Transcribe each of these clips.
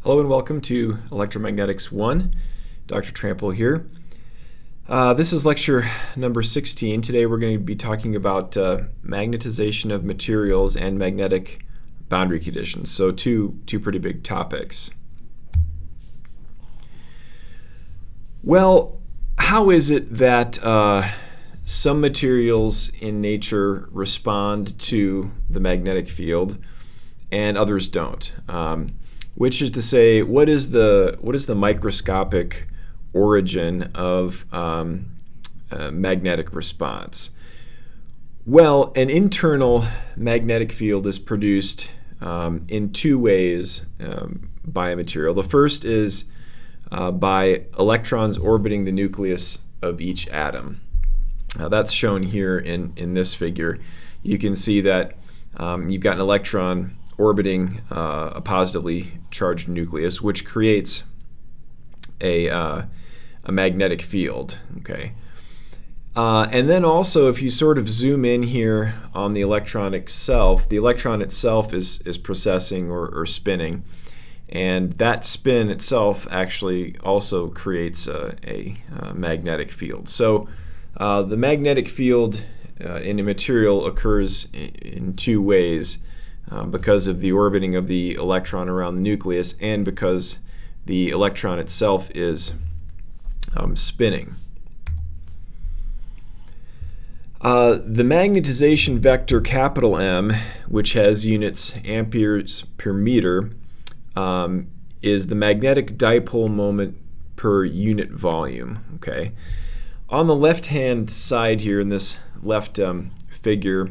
Hello and welcome to Electromagnetics 1. Dr. Trample here. This is lecture number 16. Today we're going to be talking about magnetization of materials and magnetic boundary conditions. So two pretty big topics. Well, how is it that some materials in nature respond to the magnetic field and others don't? Which is to say, what is the microscopic origin of magnetic response? Well, an internal magnetic field is produced in two ways by a material. The first is by electrons orbiting the nucleus of each atom. That's shown here in this figure. You can see that you've got an electron orbiting a positively charged nucleus, which creates a magnetic field. Okay, and then also, if you sort of zoom in here on the electron itself is processing or spinning, and that spin itself actually also creates a magnetic field. So the magnetic field in a material occurs in two ways. Because of the orbiting of the electron around the nucleus and because the electron itself is spinning. The magnetization vector capital M, which has units amperes per meter, is the magnetic dipole moment per unit volume. Okay. On the left-hand side here in this left figure,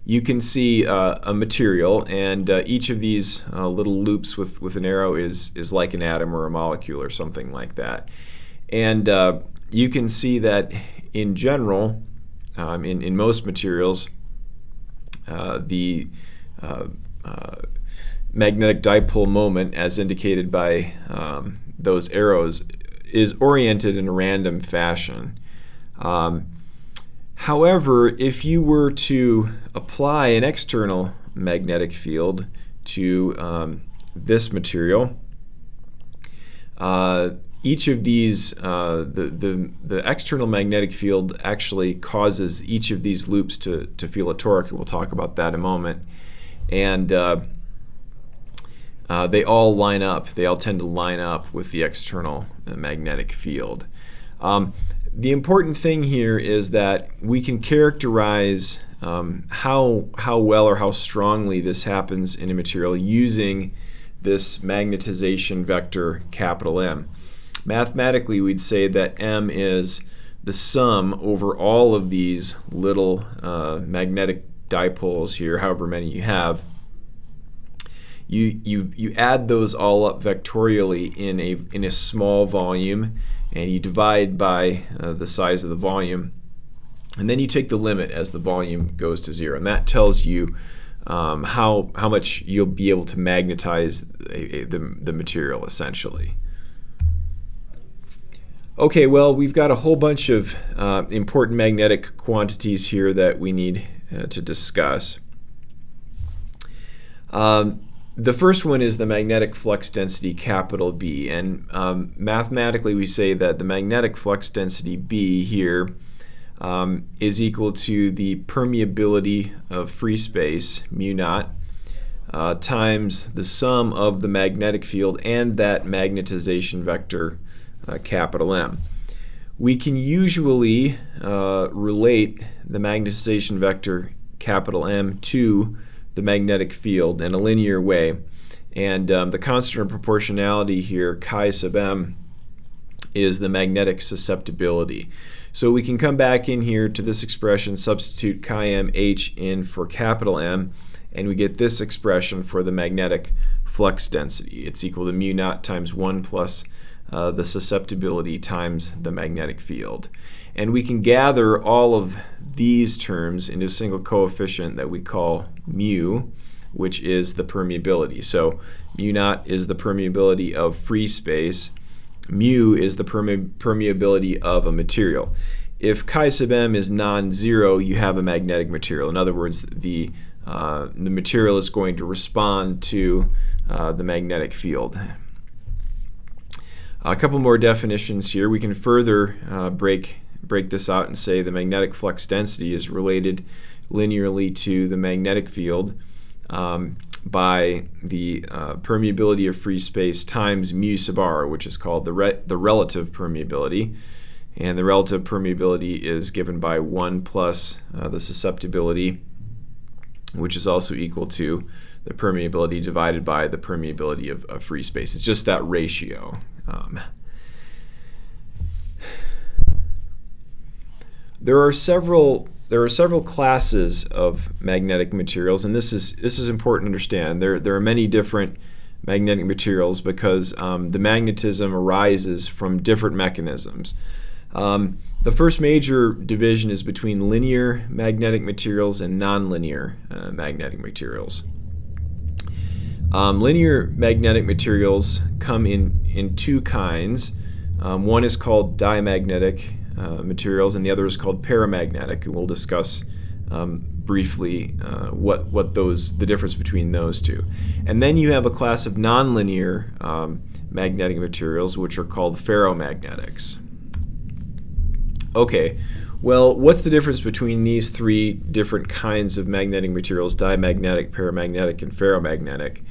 you can see a material, and each of these little loops with an arrow is like an atom or a molecule or something like that. And you can see that in general, in most materials, the magnetic dipole moment, as indicated by those arrows, is oriented in a random fashion. However, if you were to apply an external magnetic field to this material, each of these, the external magnetic field actually causes each of these loops to feel a torque, and we'll talk about that in a moment. And they all line up. They all tend to line up with the external magnetic field. The important thing here is that we can characterize how well or how strongly this happens in a material using this magnetization vector capital M. Mathematically, we'd say that M is the sum over all of these little magnetic dipoles here, however many you have. You add those all up vectorially in a small volume, and you divide by the size of the volume, and then you take the limit as the volume goes to zero, and that tells you how much you'll be able to magnetize the material, essentially. Okay, well, we've got a whole bunch of important magnetic quantities here that we need to discuss. The first one is the magnetic flux density capital B, and mathematically we say that the magnetic flux density B here is equal to the permeability of free space, mu naught, times the sum of the magnetic field and that magnetization vector capital M. We can usually relate the magnetization vector capital M to the magnetic field in a linear way, and the constant of proportionality here, chi sub m, is the magnetic susceptibility. So we can come back in here to this expression, substitute chi m h in for capital M, and we get this expression for the magnetic flux density. It's equal to mu naught times 1 plus the susceptibility times the magnetic field. And we can gather all of these terms into a single coefficient that we call mu, which is the permeability. So mu naught is the permeability of free space. Mu is the permeability of a material. If chi sub m is non-zero, you have a magnetic material. In other words, the the material is going to respond to the magnetic field. A couple more definitions here. We can further break this out and say the magnetic flux density is related linearly to the magnetic field by the permeability of free space times mu sub r, which is called the relative permeability. And the relative permeability is given by 1 plus the susceptibility, which is also equal to the permeability divided by the permeability of free space. It's just that ratio. There are several classes of magnetic materials, and this is important to understand. There are many different magnetic materials because the magnetism arises from different mechanisms. The first major division is between linear magnetic materials and nonlinear magnetic materials. Linear magnetic materials come in two kinds. One is called diamagnetic materials, and the other is called paramagnetic, and we'll discuss briefly the difference between those two. And then you have a class of nonlinear magnetic materials, which are called ferromagnetics. Okay, well, what's the difference between these three different kinds of magnetic materials: diamagnetic, paramagnetic, and ferromagnetic?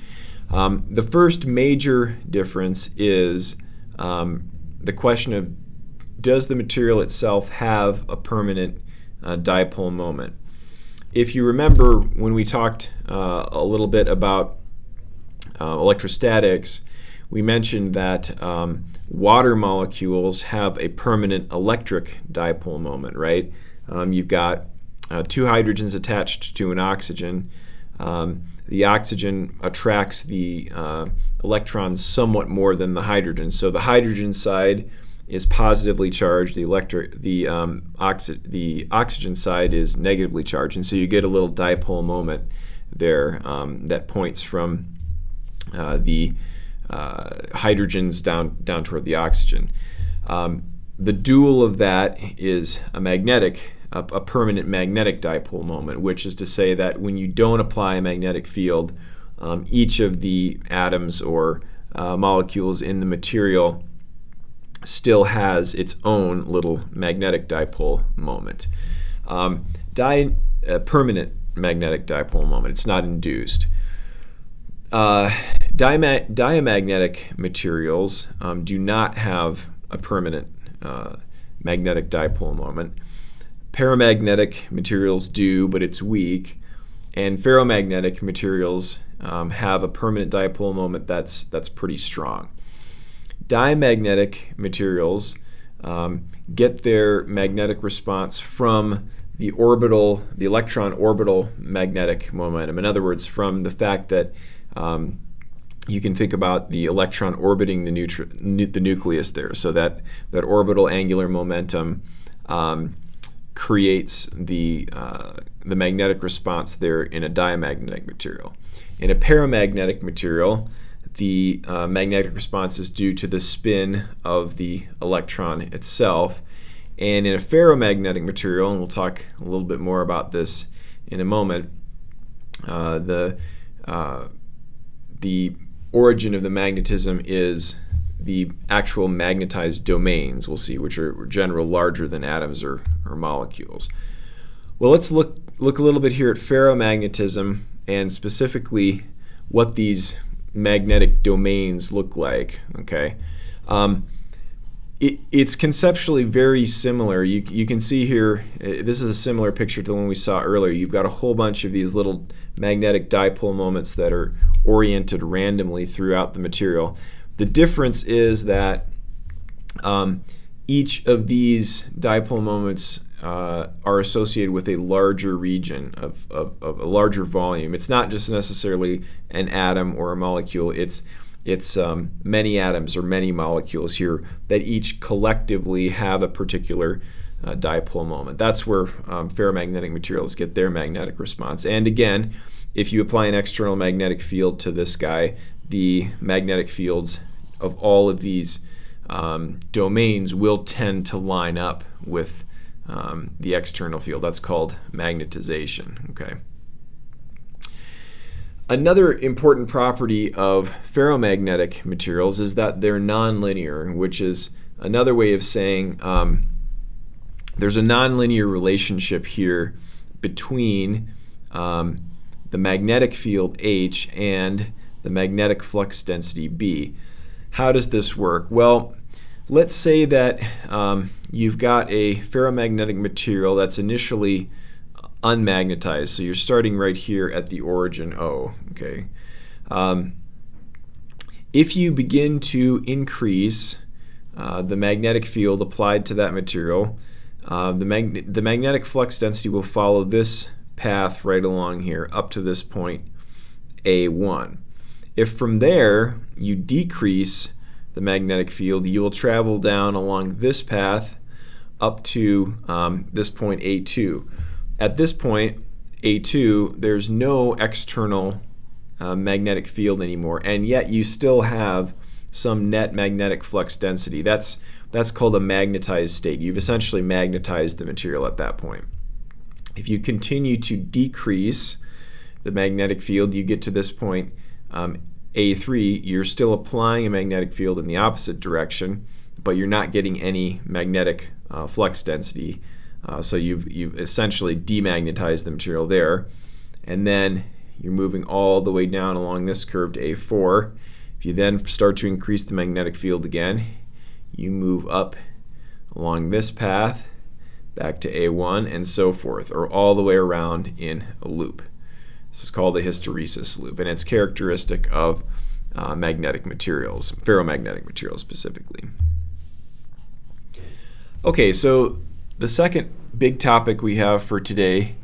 The first major difference is the question of, does the material itself have a permanent dipole moment? If you remember when we talked a little bit about electrostatics, we mentioned that water molecules have a permanent electric dipole moment, right? You've got two hydrogens attached to an oxygen. The oxygen attracts the electrons somewhat more than the hydrogen. So the hydrogen side is positively charged, the oxygen side is negatively charged, and so you get a little dipole moment there that points from the hydrogens down toward the oxygen. The dual of that is a permanent magnetic dipole moment, which is to say that when you don't apply a magnetic field, each of the atoms or molecules in the material still has its own little magnetic dipole moment. Permanent magnetic dipole moment. It's not induced. Diamagnetic materials do not have a permanent magnetic dipole moment. Paramagnetic materials do, but it's weak. And ferromagnetic materials have a permanent dipole moment that's pretty strong. Diamagnetic materials get their magnetic response from the electron orbital magnetic momentum. In other words, from the fact that you can think about the electron orbiting the nucleus there, so that orbital angular momentum creates the magnetic response there in a diamagnetic material. In a paramagnetic material, the magnetic response is due to the spin of the electron itself. And in a ferromagnetic material, and we'll talk a little bit more about this in a moment, the origin of the magnetism is the actual magnetized domains, we'll see, which are generally larger than atoms or molecules. Well, let's look a little bit here at ferromagnetism and specifically what these magnetic domains look like. Okay, it's conceptually very similar. You can see here, this is a similar picture to the one we saw earlier. You've got a whole bunch of these little magnetic dipole moments that are oriented randomly throughout the material. The difference is that each of these dipole moments are associated with a larger region of a larger volume. It's not just necessarily an atom or a molecule. It's many atoms or many molecules here that each collectively have a particular dipole moment. That's where ferromagnetic materials get their magnetic response. And again, if you apply an external magnetic field to this guy, the magnetic fields of all of these domains will tend to line up with the external field. That's called magnetization. Okay. Another important property of ferromagnetic materials is that they're nonlinear, which is another way of saying there's a nonlinear relationship here between the magnetic field H and the magnetic flux density B. How does this work? Well, let's say that you've got a ferromagnetic material that's initially unmagnetized. So you're starting right here at the origin O. Okay. If you begin to increase the magnetic field applied to that material, the magnetic flux density will follow this path right along here up to this point A1. If from there you decrease the magnetic field, you will travel down along this path up to this point A2. At this point, A2, there's no external magnetic field anymore, and yet you still have some net magnetic flux density. That's called a magnetized state. You've essentially magnetized the material at that point. If you continue to decrease the magnetic field, you get to this point, A3, you're still applying a magnetic field in the opposite direction, but you're not getting any magnetic flux density. So you've essentially demagnetized the material there. And then you're moving all the way down along this curve to A4. If you then start to increase the magnetic field again, you move up along this path back to A1 and so forth, or all the way around in a loop. This is called a hysteresis loop, and it's characteristic of magnetic materials, ferromagnetic materials specifically. Okay, so the second big topic we have for today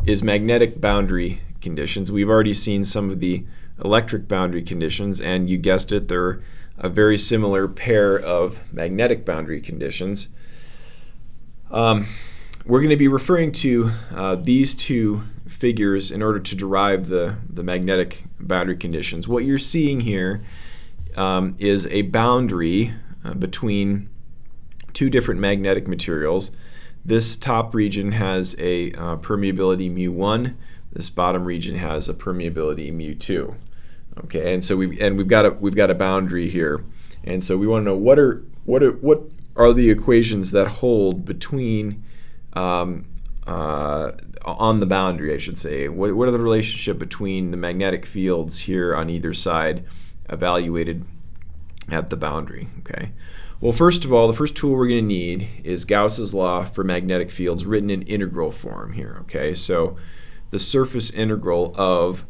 is magnetic boundary conditions. We've already seen some of the electric boundary conditions, and you guessed it, they're a very similar pair of magnetic boundary conditions. We're going to be referring to these two figures in order to derive the magnetic boundary conditions. What you're seeing here is a boundary between two different magnetic materials. This top region has a permeability mu1. This bottom region has a permeability mu2. Okay, and so we've got a boundary here, and so we want to know what are the equations that hold between on the boundary, I should say. What are the relationship between the magnetic fields here on either side evaluated at the boundary? Okay. Well, first of all, the first tool we're going to need is Gauss's law for magnetic fields written in integral form here. Okay, so the surface integral of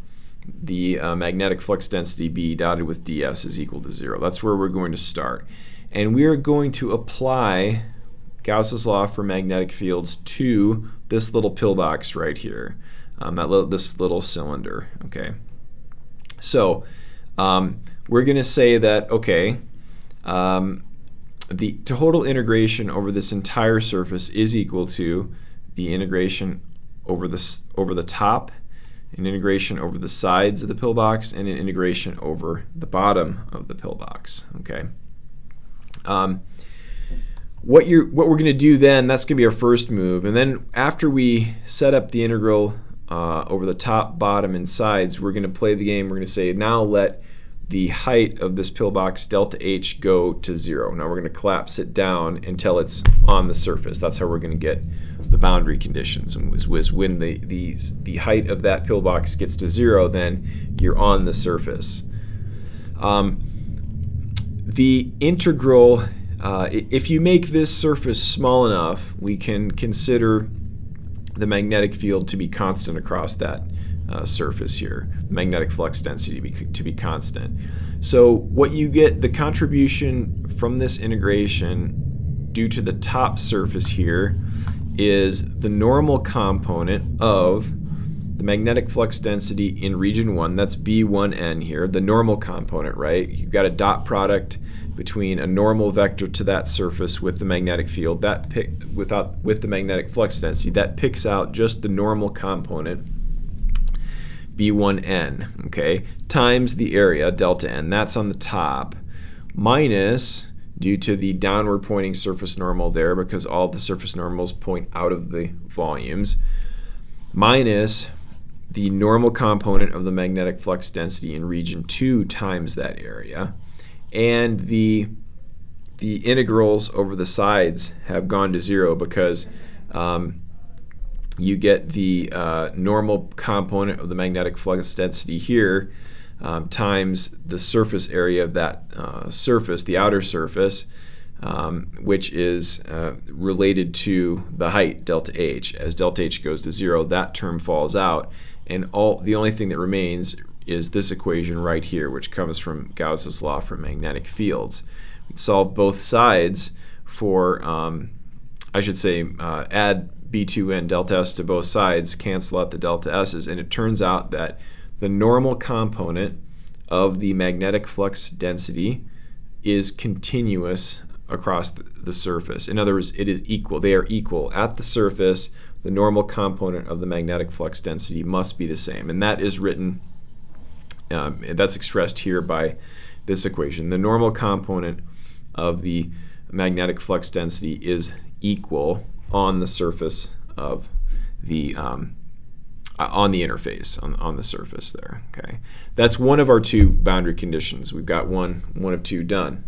the magnetic flux density B dotted with ds is equal to 0. That's where we're going to start. And we are going to apply Gauss's law for magnetic fields to this little pillbox right here, this little cylinder. Okay, so we're going to say that, okay, the total integration over this entire surface is equal to the integration over the top, an integration over the sides of the pillbox, and an integration over the bottom of the pillbox. Okay. What we're going to do then, that's going to be our first move, and then after we set up the integral over the top, bottom, and sides, we're going to play the game. We're going to say, now let the height of this pillbox delta H go to 0. Now we're going to collapse it down until it's on the surface. That's how we're going to get the boundary conditions. And when the height of that pillbox gets to 0, then you're on the surface. The integral, if you make this surface small enough, we can consider the magnetic field to be constant across that surface here, the magnetic flux density to be constant. So what you get, the contribution from this integration due to the top surface here, is the normal component of the magnetic flux density in region 1, that's B1n here, the normal component, right? You've got a dot product between a normal vector to that surface with the magnetic field, with the magnetic flux density, that picks out just the normal component, B1n, okay, times the area, delta n, that's on the top, minus, due to the downward pointing surface normal there, because all the surface normals point out of the volumes, minus the normal component of the magnetic flux density in region 2 times that area, and the integrals over the sides have gone to 0 because you get the normal component of the magnetic flux density here times the surface area of that surface, the outer surface, which is related to the height, delta H. As delta H goes to 0, that term falls out, and the only thing that remains is this equation right here, which comes from Gauss's law for magnetic fields. We solve both sides for, I should say, add B2n delta S to both sides, cancel out the delta S's, and it turns out that the normal component of the magnetic flux density is continuous across the surface. In other words, it is equal. They are equal. At the surface, the normal component of the magnetic flux density must be the same. And that is written, that's expressed here by this equation. The normal component of the magnetic flux density is equal on the surface of the, on the interface, on the surface there. Okay, that's one of our two boundary conditions. We've got one of two done.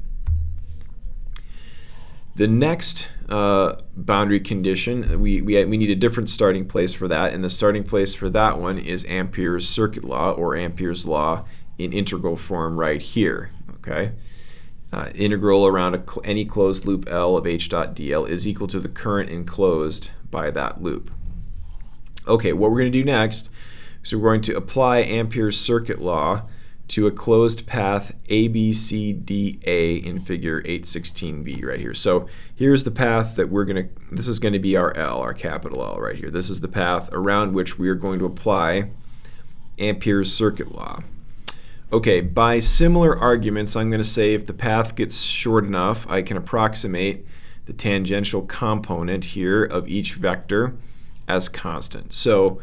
The next boundary condition, we need a different starting place for that, and the starting place for that one is Ampere's circuit law, or Ampere's law in integral form right here. Okay, integral around any closed loop L of H dot dl is equal to the current enclosed by that loop. Okay, what we're going to do next is we're going to apply Ampere's circuit law to a closed path ABCDA in figure 816b right here. So here's the path that this is going to be our L, our capital L right here. This is the path around which we are going to apply Ampere's circuit law. Okay, by similar arguments, I'm going to say if the path gets short enough, I can approximate the tangential component here of each vector as constant. So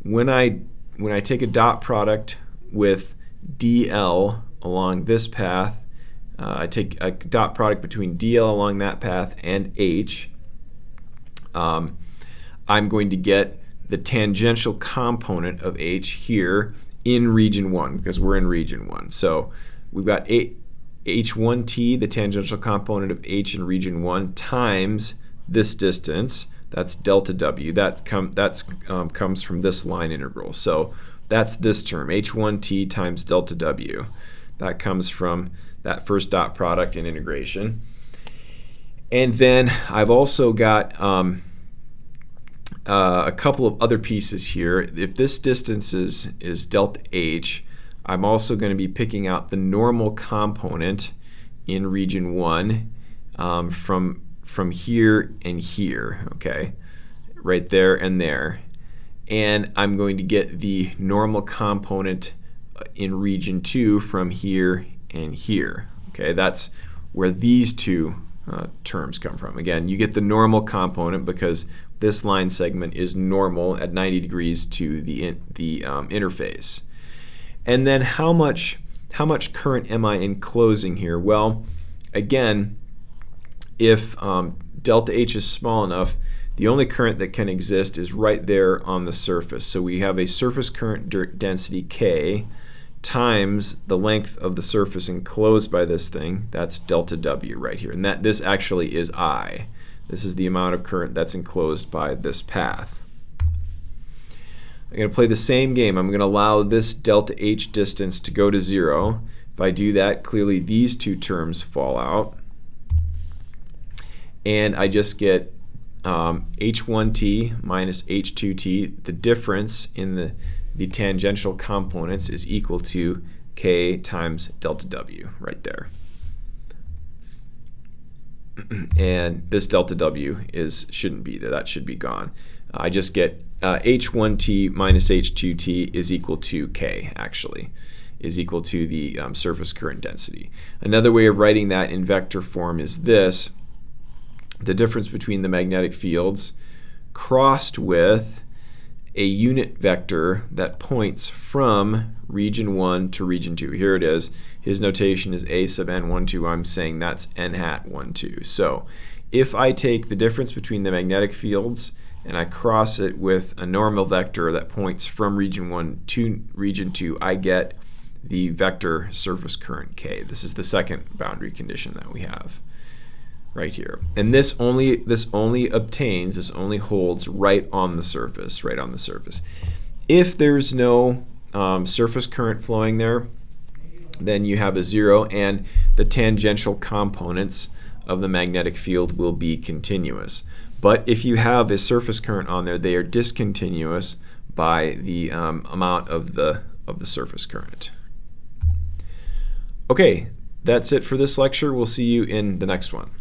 when I take a dot product with dl along this path, I take a dot product between dl along that path and h, I'm going to get the tangential component of h here in region 1, because we're in region 1. So we've got h1t, the tangential component of h in region 1, times this distance. That's delta w. That comes from this line integral. So that's this term, h1t times delta w. That comes from that first dot product in integration. And then I've also got a couple of other pieces here. If this distance is delta h, I'm also going to be picking out the normal component in region 1 from here and here, okay, right there and there. And I'm going to get the normal component in region 2 from here and here. Okay, that's where these two terms come from. Again, you get the normal component because this line segment is normal at 90 degrees to the interface. And then how much current am I enclosing here? Well, again, if delta H is small enough, the only current that can exist is right there on the surface. So we have a surface current density K times the length of the surface enclosed by this thing. That's delta W right here. And this actually is I. This is the amount of current that's enclosed by this path. I'm going to play the same game. I'm going to allow this delta H distance to go to 0. If I do that, clearly these two terms fall out. And I just get h1t minus h2t. The difference in the tangential components is equal to k times delta w right there. And this delta w shouldn't be there. That should be gone. I just get h1t minus h2t is equal to k, actually, is equal to the surface current density. Another way of writing that in vector form is this: the difference between the magnetic fields crossed with a unit vector that points from region 1 to region 2. Here it is. His notation is a sub n12. I'm saying that's n hat 12. So if I take the difference between the magnetic fields and I cross it with a normal vector that points from region 1 to region 2, I get the vector surface current K. This is the second boundary condition that we have right here. And this only holds right on the surface, If there's no surface current flowing there, then you have a 0, and the tangential components of the magnetic field will be continuous. But if you have a surface current on there, they are discontinuous by the amount of the surface current. Okay, that's it for this lecture. We'll see you in the next one.